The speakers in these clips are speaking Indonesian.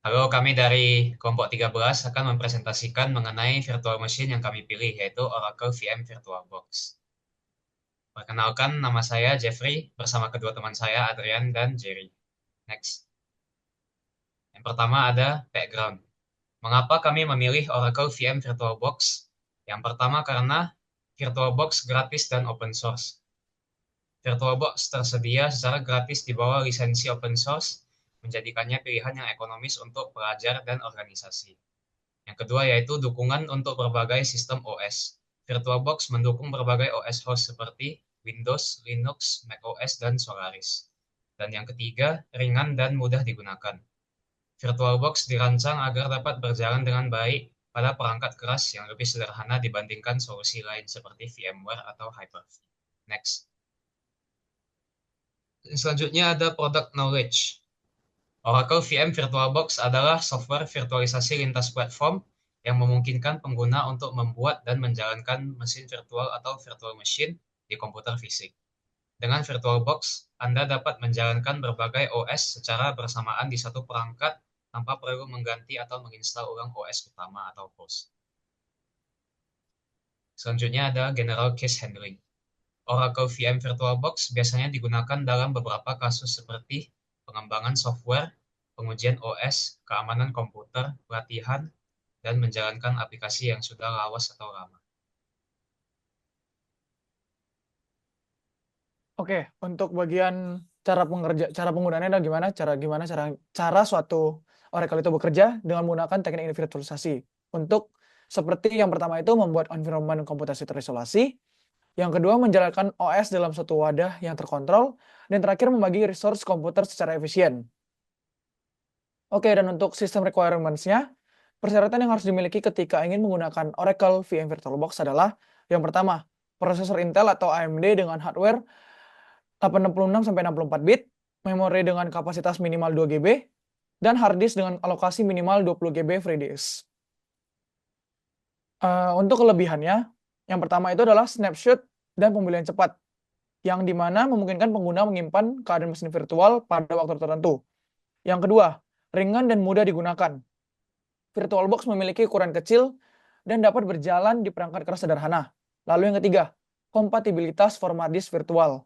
Halo, kami dari kelompok 13 akan mempresentasikan mengenai virtual machine yang kami pilih, yaitu Oracle VM VirtualBox. Perkenalkan, nama saya Jeffrey, bersama kedua teman saya, Adrian dan Jerry. Next. Yang pertama ada background. Mengapa kami memilih Oracle VM VirtualBox? Yang pertama karena VirtualBox gratis dan open source. VirtualBox tersedia secara gratis di bawah lisensi open source, menjadikannya pilihan yang ekonomis untuk pelajar dan organisasi. Yang kedua yaitu dukungan untuk berbagai sistem OS. VirtualBox mendukung berbagai OS host seperti Windows, Linux, macOS, dan Solaris. Dan yang ketiga, ringan dan mudah digunakan. VirtualBox dirancang agar dapat berjalan dengan baik pada perangkat keras yang lebih sederhana dibandingkan solusi lain seperti VMware atau Hyper-V. Next. Selanjutnya ada product knowledge. Oracle VM VirtualBox adalah software virtualisasi lintas platform yang memungkinkan pengguna untuk membuat dan menjalankan mesin virtual atau virtual machine di komputer fisik. Dengan VirtualBox, Anda dapat menjalankan berbagai OS secara bersamaan di satu perangkat tanpa perlu mengganti atau menginstal ulang OS utama atau host. Selanjutnya ada General Case Handling. Oracle VM VirtualBox biasanya digunakan dalam beberapa kasus seperti pengembangan software, pengujian OS, keamanan komputer, pelatihan, dan menjalankan aplikasi yang sudah lawas atau lama. Oke, untuk bagian cara penggunaannya adalah gimana cara suatu Oracle itu bekerja dengan menggunakan teknik virtualisasi. Untuk seperti yang pertama itu membuat environment komputasi terisolasi, yang kedua menjalankan OS dalam suatu wadah yang terkontrol, dan terakhir membagi resource komputer secara efisien. Oke, dan untuk sistem requirements-nya, persyaratan yang harus dimiliki ketika ingin menggunakan Oracle VM VirtualBox adalah yang pertama, prosesor Intel atau AMD dengan hardware 866-64 bit, memori dengan kapasitas minimal 2 GB, dan hard disk dengan alokasi minimal 20 GB free disk. Untuk kelebihannya, yang pertama itu adalah snapshot dan pembelian cepat, yang dimana memungkinkan pengguna menyimpan keadaan mesin virtual pada waktu tertentu. Yang kedua, ringan dan mudah digunakan. VirtualBox memiliki ukuran kecil dan dapat berjalan di perangkat keras sederhana. Lalu yang ketiga, kompatibilitas format disk virtual,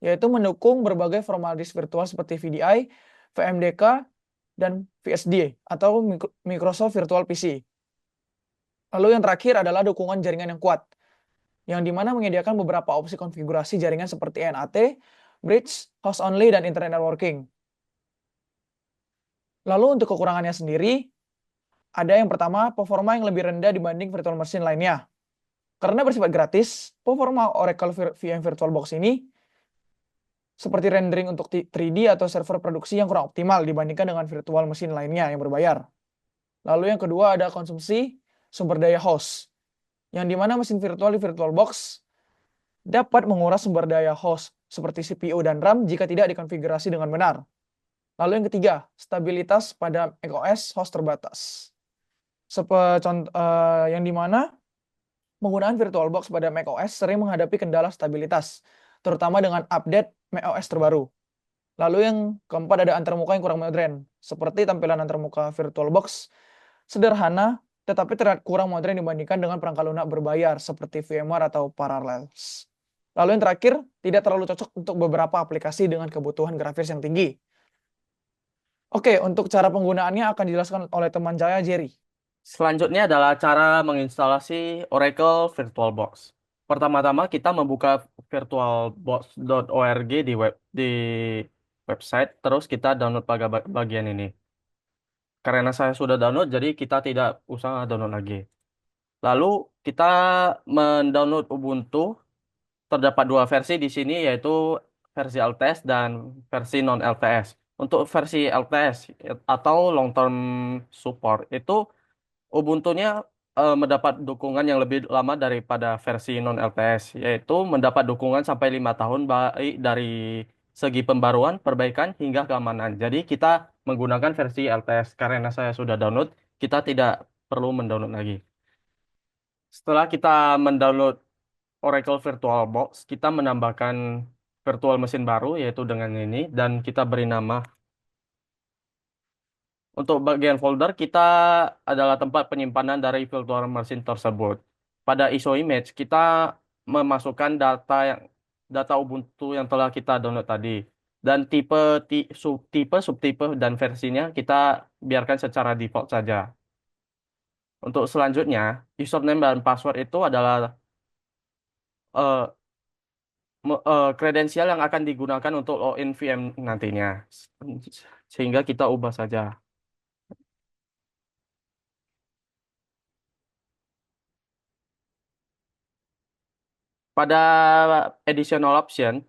yaitu mendukung berbagai format disk virtual seperti VDI, VMDK, dan VSD atau Microsoft Virtual PC. Lalu yang terakhir adalah dukungan jaringan yang kuat, yang dimana menyediakan beberapa opsi konfigurasi jaringan seperti NAT, bridge, host only, dan internet networking. Lalu untuk kekurangannya sendiri, ada yang pertama, performa yang lebih rendah dibanding virtual machine lainnya. Karena bersifat gratis, performa Oracle VM VirtualBox ini seperti rendering untuk 3D atau server produksi yang kurang optimal dibandingkan dengan virtual machine lainnya yang berbayar. Lalu yang kedua ada konsumsi sumber daya host, yang dimana mesin virtual di VirtualBox dapat menguras sumber daya host seperti CPU dan RAM jika tidak dikonfigurasi dengan benar. Lalu yang ketiga, stabilitas pada macOS host terbatas. Yang dimana penggunaan VirtualBox pada macOS sering menghadapi kendala stabilitas, terutama dengan update macOS terbaru. Lalu yang keempat ada antarmuka yang kurang modern, seperti tampilan antarmuka VirtualBox sederhana, tetapi terlihat kurang modern dibandingkan dengan perangkat lunak berbayar seperti VMware atau Parallels. Lalu yang terakhir, tidak terlalu cocok untuk beberapa aplikasi dengan kebutuhan grafis yang tinggi. Oke, untuk cara penggunaannya akan dijelaskan oleh teman saya, Jerry. Selanjutnya adalah cara menginstalasi Oracle VirtualBox. Pertama-tama kita membuka virtualbox.org di website, terus kita download pada bagian ini. Karena saya sudah download, jadi kita tidak usah download lagi. Lalu kita mendownload Ubuntu. Terdapat dua versi di sini, yaitu versi LTS dan versi non LTS. Untuk versi LTS atau long term support itu Ubuntu-nya mendapat dukungan yang lebih lama daripada versi non LTS, yaitu mendapat dukungan sampai 5 tahun baik dari segi pembaruan, perbaikan hingga keamanan. Jadi kita menggunakan versi LTS karena saya sudah download, kita tidak perlu mendownload lagi. Setelah kita mendownload Oracle VirtualBox, kita menambahkan virtual mesin baru yaitu dengan ini dan kita beri nama Untuk bagian folder, kita adalah tempat penyimpanan dari virtual machine tersebut. Pada ISO image, kita memasukkan data Ubuntu yang telah kita download tadi. Dan subtipe, dan versinya kita biarkan secara default saja. Untuk selanjutnya, username dan password itu adalah kredensial yang akan digunakan untuk login VM nantinya. Sehingga kita ubah saja. Pada additional option,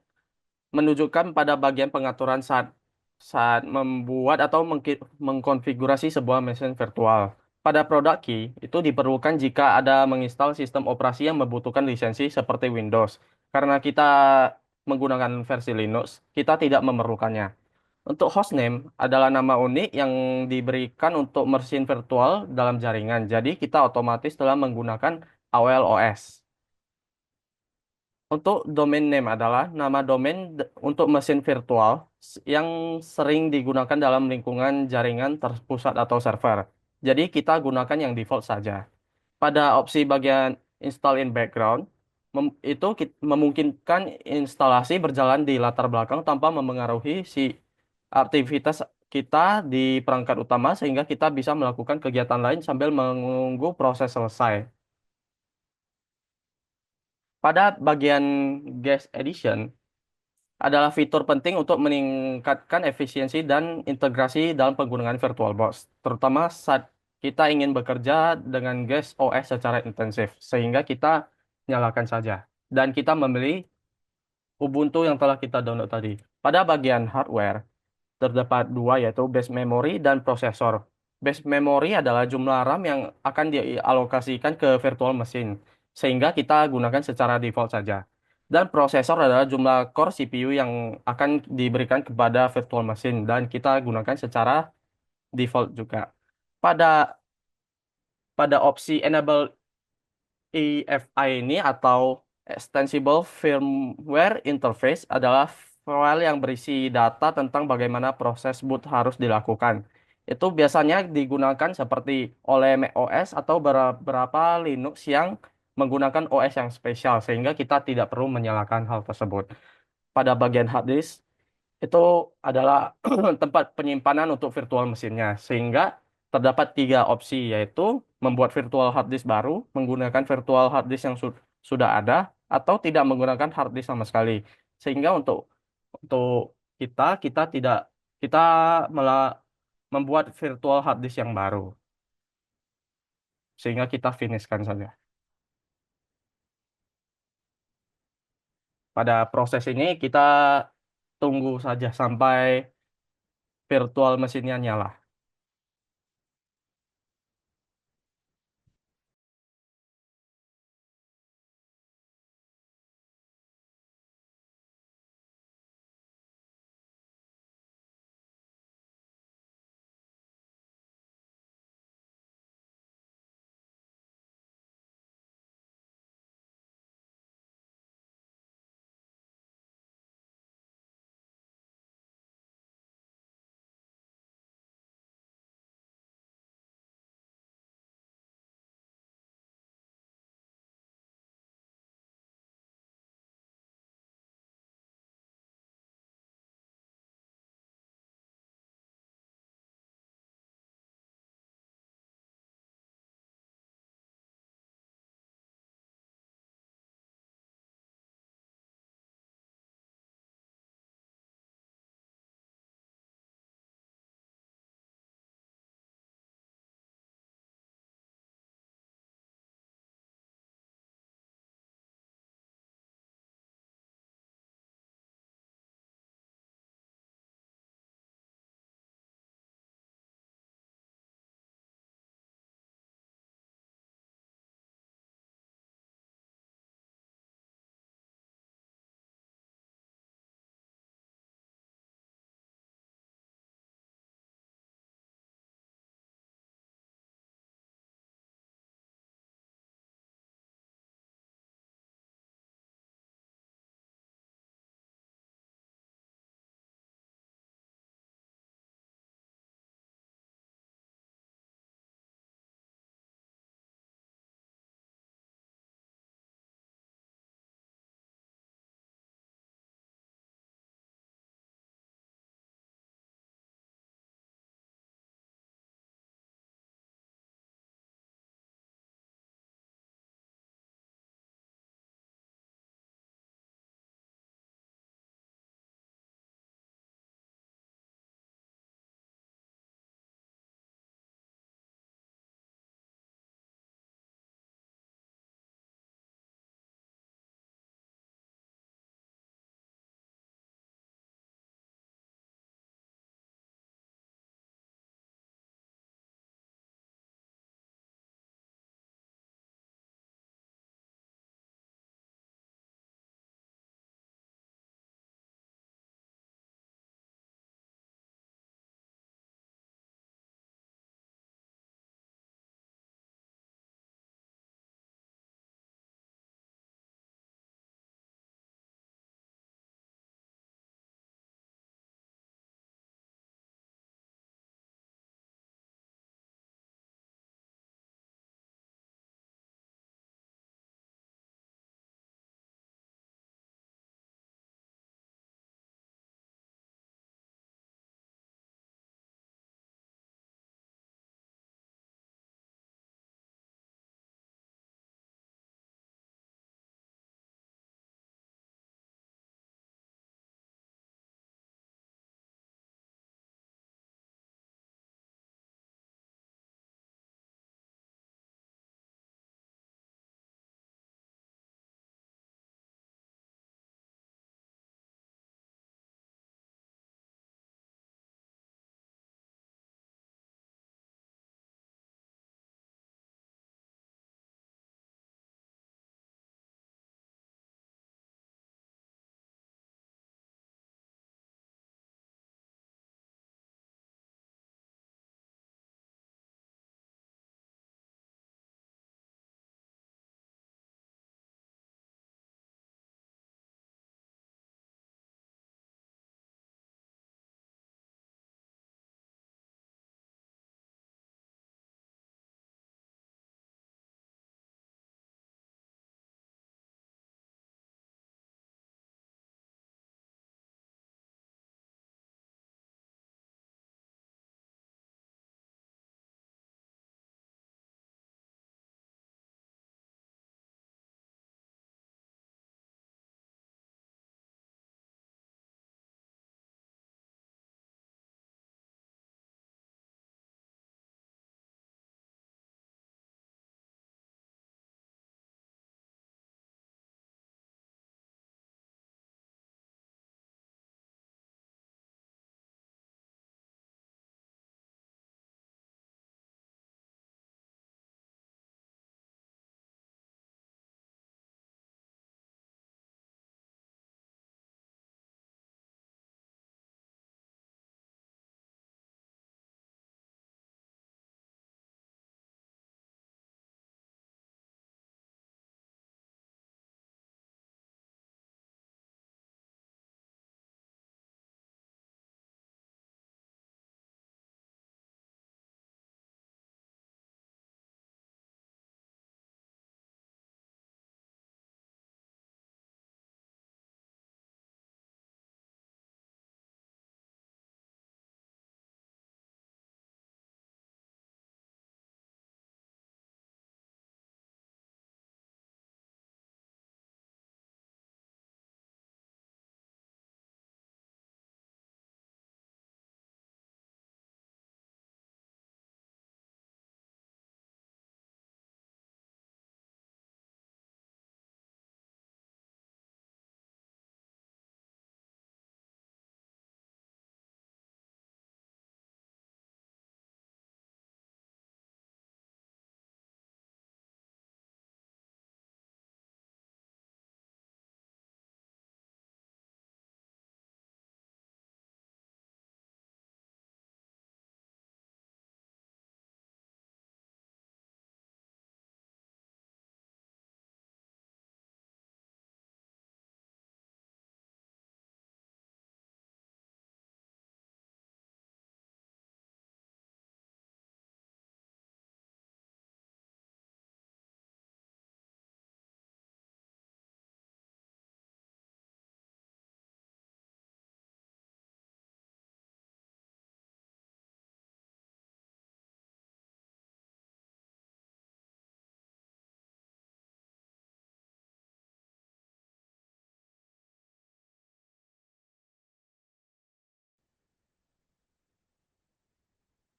menunjukkan pada bagian pengaturan saat saat membuat atau mengkonfigurasi sebuah mesin virtual. Pada product key, itu diperlukan jika ada menginstal sistem operasi yang membutuhkan lisensi seperti Windows. Karena kita menggunakan versi Linux, kita tidak memerlukannya. Untuk hostname adalah nama unik yang diberikan untuk mesin virtual dalam jaringan. Jadi kita otomatis telah menggunakan AOL OS. Untuk domain name adalah nama domain untuk mesin virtual yang sering digunakan dalam lingkungan jaringan terpusat atau server. Jadi kita gunakan yang default saja. Pada opsi bagian install in background, itu memungkinkan instalasi berjalan di latar belakang tanpa memengaruhi si aktivitas kita di perangkat utama sehingga kita bisa melakukan kegiatan lain sambil menunggu proses selesai. Pada bagian guest edition, adalah fitur penting untuk meningkatkan efisiensi dan integrasi dalam penggunaan VirtualBox, terutama saat kita ingin bekerja dengan guest OS secara intensif, sehingga kita nyalakan saja. Dan kita memilih Ubuntu yang telah kita download tadi. Pada bagian hardware, terdapat dua yaitu base memory dan prosesor. Base memory adalah jumlah RAM yang akan dialokasikan ke virtual machine, sehingga kita gunakan secara default saja. Dan prosesor adalah jumlah core CPU yang akan diberikan kepada virtual machine dan kita gunakan secara default juga. Pada pada opsi enable EFI ini atau Extensible Firmware Interface adalah file yang berisi data tentang bagaimana proses boot harus dilakukan. Itu biasanya digunakan seperti oleh macOS atau beberapa Linux yang menggunakan OS yang spesial sehingga kita tidak perlu menyalakan hal tersebut. Pada bagian hard disk itu adalah tempat penyimpanan untuk virtual mesinnya. Sehingga terdapat tiga opsi, yaitu membuat virtual hard disk baru, menggunakan virtual hard disk yang sudah ada, atau tidak menggunakan hard disk sama sekali. Sehingga untuk kita tidak kita malah membuat virtual hard disk yang baru, sehingga kita finishkan saja. Pada proses ini kita tunggu saja sampai virtual mesinnya nyala.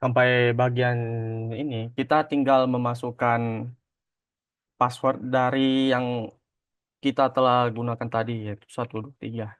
Sampai bagian ini, kita tinggal memasukkan password dari yang kita telah gunakan tadi, yaitu 123.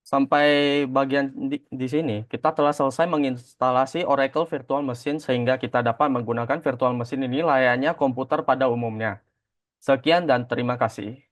Sampai bagian di sini, kita telah selesai menginstalasi Oracle Virtual Machine sehingga kita dapat menggunakan virtual machine ini layaknya komputer pada umumnya. Sekian dan terima kasih.